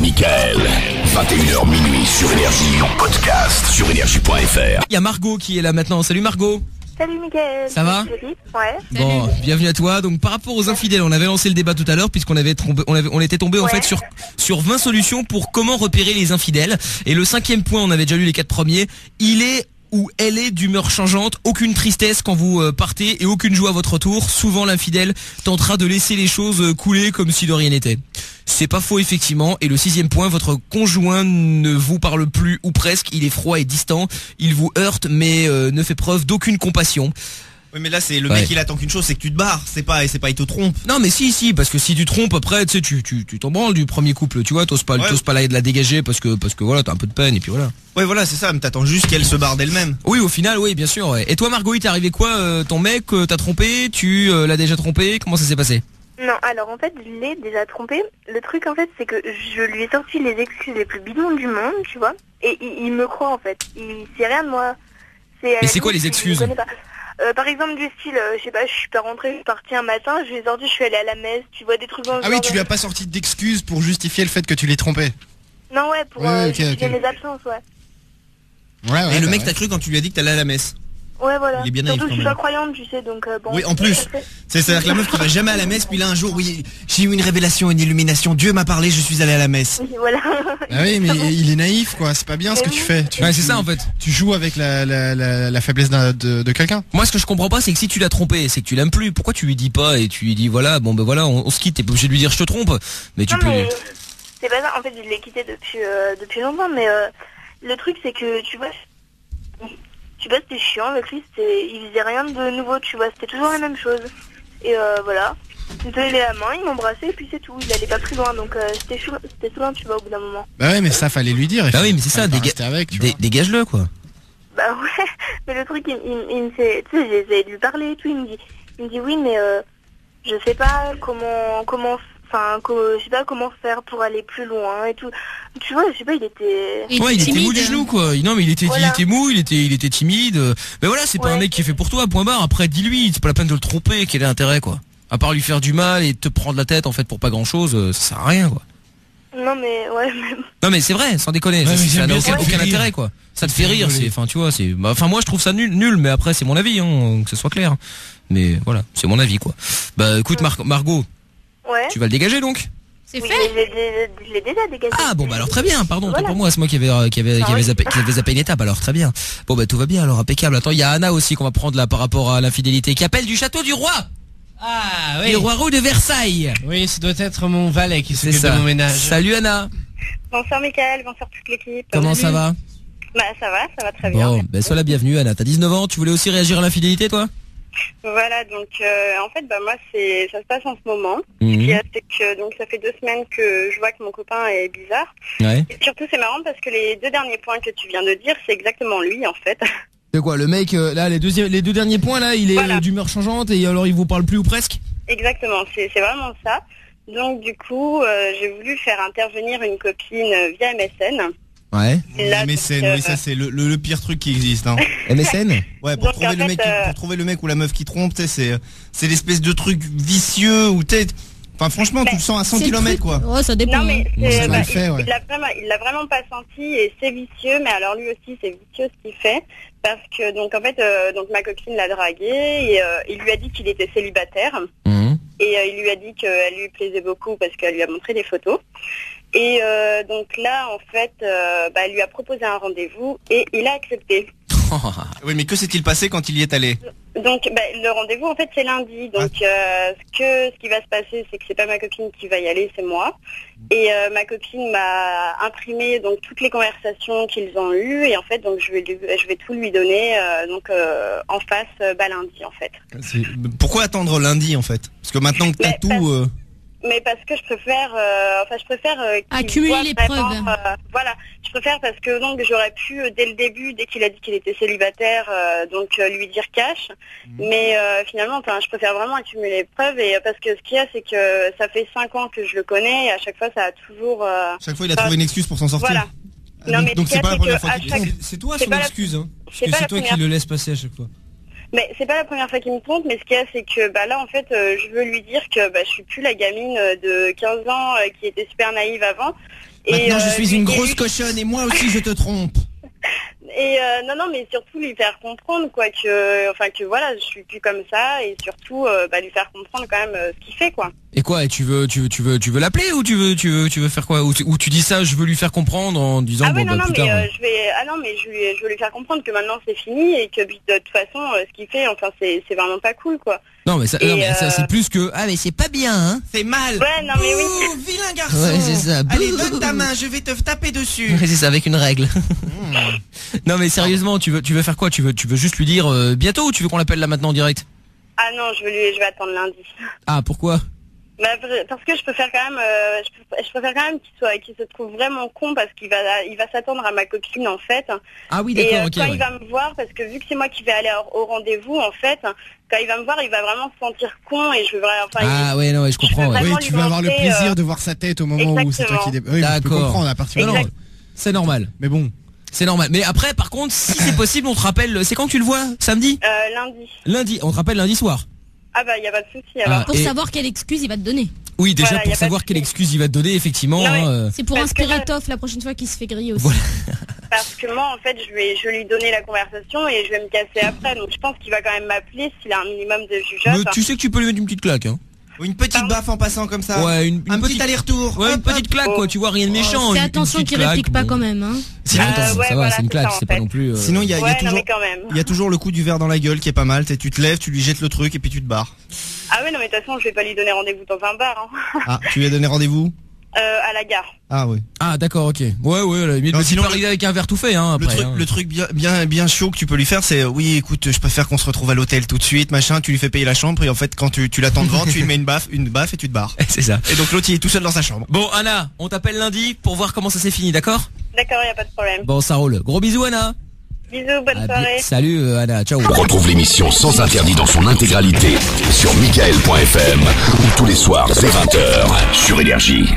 Michael, 21h minuit sur Énergie, en podcast sur énergie.fr. Il y a Margot qui est là maintenant. Salut Margot. Salut Mickaël. Ça va? Ouais. Bon, bienvenue à toi. Donc par rapport aux infidèles, on avait lancé le débat tout à l'heure puisqu'on avait on était tombé en fait sur 20 solutions pour comment repérer les infidèles. Et le 5e point, on avait déjà lu les 4 premiers. Il est ou elle est d'humeur changeante, aucune tristesse quand vous partez et aucune joie à votre retour. Souvent l'infidèle tentera de laisser les choses couler comme si de rien n'était. C'est pas faux effectivement. Et le 6e point, votre conjoint ne vous parle plus ou presque, il est froid et distant, il vous heurte mais ne fait preuve d'aucune compassion. Oui mais là c'est le mec il attend qu'une chose, c'est que tu te barres, c'est pas il te trompe. Non mais si parce que si tu trompes après tu sais tu t'en branles du premier couple, tu vois, t'oses pas de la dégager parce que voilà, t'as un peu de peine et puis voilà. Ouais voilà, c'est ça, mais t'attends juste qu'elle se barre d'elle-même. Oui, au final oui, bien sûr. Ouais. Et toi Margot, il t'est arrivé quoi, ton mec t'as trompé, tu l'as déjà trompé, comment ça s'est passé? Non, alors en fait, je l'ai déjà trompé. Le truc en fait, c'est que je lui ai sorti les excuses les plus bidons du monde, tu vois. Et il me croit en fait. Il sait rien de moi. Mais c'est quoi les excuses? Par exemple du style, je sais pas, je suis pas rentrée, je suis partie un matin, je lui ai sorti, je suis allée à la messe, tu vois, des trucs dans le genre. Ah oui, tu lui as pas sorti d'excuses pour justifier le fait que tu l'aies trompé? Non, ouais, pour justifier mes absences, ouais. Ouais, et le mec t'a cru quand tu lui as dit que t'allais à la messe? Ouais, voilà. Il est bien naïf, surtout, je suis quand pas croyante, tu sais, donc bon. Oui, en plus. C'est-à-dire que la meuf qui va jamais à la messe, puis là un jour, oui, j'ai eu une révélation, une illumination, Dieu m'a parlé, je suis allé à la messe. Oui, voilà. Ah oui, mais il est naïf, quoi. C'est pas bien ce que tu fais. Ouais, c'est ça en fait. Tu joues avec la faiblesse de quelqu'un. Moi, ce que je comprends pas, c'est que si tu l'as trompé, c'est que tu l'aimes plus. Pourquoi tu lui dis pas et tu lui dis voilà, bon ben voilà, on se quitte. T'es pas obligé de lui dire je te trompe, mais tu non, peux. Mais c'est pas ça. En fait, je l'ai quitté depuis longtemps, mais le truc c'est que tu vois, c'était chiant avec lui. Il faisait rien de nouveau, tu vois. C'était toujours la même chose. Et voilà. Il me tenait la main, il m'embrassait et puis c'est tout. Il allait pas plus loin, donc c'était souvent, tu vois, au bout d'un moment. Bah ouais, mais ça fallait lui dire. Bah oui, mais c'est ça, dégage-le quoi. Bah ouais, mais le truc, il me fait, tu sais, j'ai essayé de lui parler et tout, il me dit oui, mais je sais pas je sais pas comment faire pour aller plus loin et tout. Tu vois, je sais pas, il était mou du genou quoi. Non mais il était mou, il était timide. Mais voilà, c'est pas un mec qui est fait pour toi, point barre. Après dis-lui, c'est pas la peine de le tromper, quel est l'intérêt quoi. À part lui faire du mal et te prendre la tête en fait pour pas grand chose, ça sert à rien quoi. Non mais ouais. Non mais c'est vrai, sans déconner, ça n'a aucun intérêt quoi. Ça te fait rire, moi je trouve ça nul, mais après c'est mon avis, hein, que ce soit clair. Mais voilà, c'est mon avis quoi. Bah écoute Margot, tu vas le dégager donc? C'est fait. Je l'ai déjà dégagé. Ah bon bah alors très bien, pardon, pour moi c'est moi qui avait zappé une étape, alors très bien. Bon bah tout va bien alors, impeccable. Attends, il y a Anna aussi qu'on va prendre là par rapport à l'infidélité, qui appelle du château du roi. Ah oui. Le roi roux de Versailles. Oui, ça doit être mon valet qui s'occupe de mon ménage. Salut Anna. Bonsoir Mickaël, bonsoir toute l'équipe. Comment ça va? Bah ça va très bien. Bon, ben sois la bienvenue Anna, t'as 19 ans, tu voulais aussi réagir à l'infidélité toi? Voilà, donc en fait moi ça se passe en ce moment. Ce qu'il y a, c'est que donc ça fait 2 semaines que je vois que mon copain est bizarre. Ouais. Et surtout c'est marrant parce que les 2 derniers points que tu viens de dire, c'est exactement lui en fait. C'est quoi, le mec là les 2 derniers points là, il est d'humeur changeante et alors il vous parle plus ou presque? Exactement, c'est vraiment ça. Donc du coup, j'ai voulu faire intervenir une copine via MSN. Ouais. Là, MSN, oui, ça c'est le pire truc qui existe. Hein. MSN. Ouais, pour trouver le mec ou la meuf qui trompe, c'est l'espèce de truc vicieux où t'es. Enfin franchement, tu le sens à 100 km quoi. Ouais, ça dépend. Non mais il l'a vraiment pas senti et c'est vicieux, mais alors lui aussi c'est vicieux ce qu'il fait parce que donc en fait donc ma copine l'a dragué et il lui a dit qu'il était célibataire. Et il lui a dit qu'elle lui plaisait beaucoup parce qu'elle lui a montré des photos. Et donc là, en fait, elle lui a proposé un rendez-vous et il a accepté. Oui, mais que s'est-il passé quand il y est allé? Donc le rendez-vous, en fait, c'est lundi. Donc ce qui va se passer, c'est que c'est pas ma copine qui va y aller, c'est moi. Et ma copine m'a imprimé donc toutes les conversations qu'ils ont eues et en fait, donc je vais tout lui donner en face lundi, en fait. Pourquoi attendre lundi, en fait? Parce que maintenant que t'as tout. Mais parce que je préfère accumuler les preuves. Voilà, je préfère parce que donc j'aurais pu dès le début, dès qu'il a dit qu'il était célibataire, lui dire cash. Mais finalement, je préfère vraiment accumuler les preuves et parce que ce qu'il y a, c'est que ça fait 5 ans que je le connais et à chaque fois, ça a toujours. Chaque fois, il a trouvé une excuse pour s'en sortir. Voilà. Donc c'est pas la première fois qu'il trompe. C'est toi son excuse, hein. Parce que c'est toi qui le laisse passer à chaque fois. Mais c'est pas la première fois qu'il me trompe, mais ce qu'il y a, c'est que là en fait je veux lui dire que je suis plus la gamine de 15 ans qui était super naïve avant Maintenant, je suis une grosse cochonne et moi aussi je te trompe. Et non, mais surtout lui faire comprendre quoi que voilà, je suis plus comme ça et surtout lui faire comprendre quand même ce qu'il fait quoi. Et quoi, et tu veux l'appeler ou tu veux faire quoi, ou tu dis ça, je veux lui faire comprendre en disant je veux lui faire comprendre que maintenant c'est fini et que de toute façon ce qu'il fait, enfin c'est vraiment pas cool quoi. Non mais ça c'est plus que mais c'est pas bien hein. C'est mal. Ouais, non mais oui. Vilain garçon. Ouais, c'est ça. Allez, donne ta main, je vais te taper dessus. Ouais, c'est ça, avec une règle. Non mais sérieusement, tu veux faire quoi? Tu veux juste lui dire bientôt, ou tu veux qu'on l'appelle là maintenant en direct? Ah non, je vais attendre lundi. Ah, pourquoi? Parce que je préfère quand même qu'il se trouve vraiment con, parce qu'il va s'attendre à ma copine en fait. Ah oui, d'accord, et quand il va me voir, parce que vu que c'est moi qui vais aller au rendez-vous en fait, quand il va me voir, il va vraiment se sentir con et je vais je comprends. Oui, tu vas avoir le plaisir de voir sa tête au moment où c'est toi qui oui, d'accord. Je peux comprendre à partir de là. C'est normal. Mais bon. C'est normal. Mais après, par contre, si c'est possible, on te rappelle. C'est quand que tu le vois? Samedi? Lundi. Lundi. On te rappelle lundi soir. Ah bah y a pas de souci alors. Pour savoir quelle excuse il va te donner. Oui, déjà pour savoir quelle excuse il va te donner, effectivement. C'est pour inspirer Toff la prochaine fois qu'il se fait griller aussi. Voilà. Parce que moi en fait je vais lui donner la conversation et je vais me casser après. Donc je pense qu'il va quand même m'appeler s'il a un minimum de jugeote. Mais tu sais que tu peux lui mettre une petite claque hein. Ou une petite baffe en passant comme ça. Ouais, un petit aller-retour. Ouais, une petite claque quoi, tu vois, rien de méchant. Fais attention qu'il réplique pas quand même hein. Ça va, c'est une claque, c'est pas non plus. Sinon il y a toujours le coup du verre dans la gueule qui est pas mal. Tu te lèves, tu lui jettes le truc et puis tu te barres. Ah ouais, non mais de toute façon je vais pas lui donner rendez-vous dans un bar hein. Ah, tu lui as donné rendez-vous? À la gare. Ah oui. Ah d'accord, ok. Ouais, mais sinon arriver avec un verre tout fait hein après. Le truc bien chaud que tu peux lui faire, c'est oui, écoute, je préfère qu'on se retrouve à l'hôtel tout de suite, machin, tu lui fais payer la chambre et en fait quand tu l'attends devant, tu lui mets une baffe et tu te barres. C'est ça. Et donc l'autre il est tout seul dans sa chambre. Bon Anna, on t'appelle lundi pour voir comment ça s'est fini, d'accord? D'accord, y a pas de problème. Bon, ça roule. Gros bisous Anna. Bisous, bonne soirée. Salut Anna, ciao. Retrouve l'émission sans interdit dans son intégralité sur michael.fm ou tous les soirs dès 20h sur Énergie.